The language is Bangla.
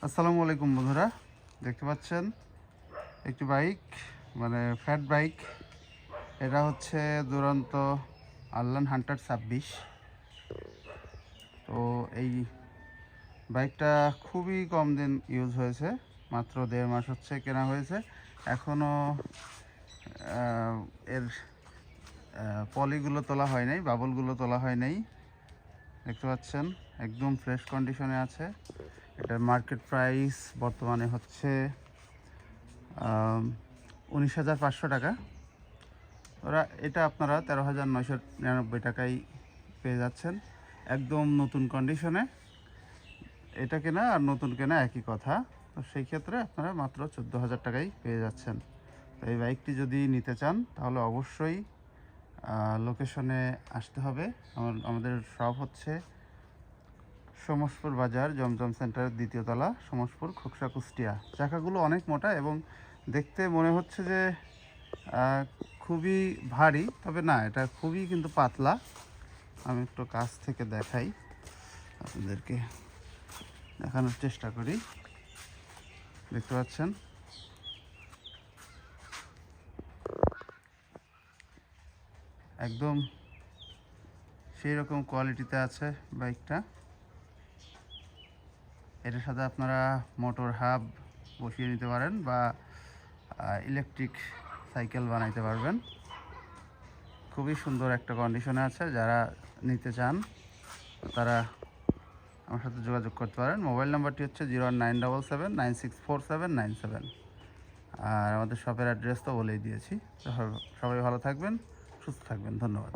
আসসালামু আলাইকুম বন্ধুরা, দেখতে পাচ্ছেন একটি বাইক, মানে ফ্যাট বাইক। এটা হচ্ছে দুরন্ত আরলান হান্টার 26। তো এই বাইকটা খুবই কম দিন ইউজ হয়েছে, মাত্র 1.5 মাস হচ্ছে কেনা হয়েছে। এখনও এর পলিগুলো তোলা হয় নাই, বাবলগুলো তোলা হয় নাই। দেখতে পাচ্ছেন একদম ফ্রেশ কন্ডিশনে আছে। এটার মার্কেট প্রাইস বর্তমানে হচ্ছে 19,500 টাকা। এটা আপনারা 13,999 টাকায় পেয়ে যাচ্ছেন, একদম নতুন কন্ডিশনে। এটা কেনা আর নতুন কেনা একই কথা। তো সেই ক্ষেত্রে আপনারা মাত্র 14,000 টাকায় পেয়ে যাচ্ছেন। তো এই বাইকটি যদি নিতে চান তাহলে অবশ্যই লোকেশনে আসতে হবে। আমাদের শপ হচ্ছে সমসপুর বাজার, জমজম সেন্টারের 2য় তলা, সমসপুর, খোকসা, কুষ্টিয়া। চাকাগুলো অনেক মোটা এবং দেখতে মনে হচ্ছে যে খুবই ভারী, তবে না, এটা খুবই কিন্তু পাতলা। আমি একটু কাছ থেকে দেখাই, আপনাদেরকে দেখানোর চেষ্টা করি। দেখতে পাচ্ছেন একদম সেই রকম কোয়ালিটিতে আছে বাইকটা। এটার সাথে আপনারা মোটর হাব বসিয়ে নিতে পারেন বা ইলেকট্রিক সাইকেল বানাইতে পারবেন। খুবই সুন্দর একটা কন্ডিশনে আছে। যারা নিতে চান তারা আমার সাথে যোগাযোগ করতে পারেন। মোবাইল নাম্বারটি হচ্ছে 01977964797। আর আমাদের শপের অ্যাড্রেস তো বলেই দিয়েছি। সবাই ভালো থাকবেন, সুস্থ থাকবেন। ধন্যবাদ।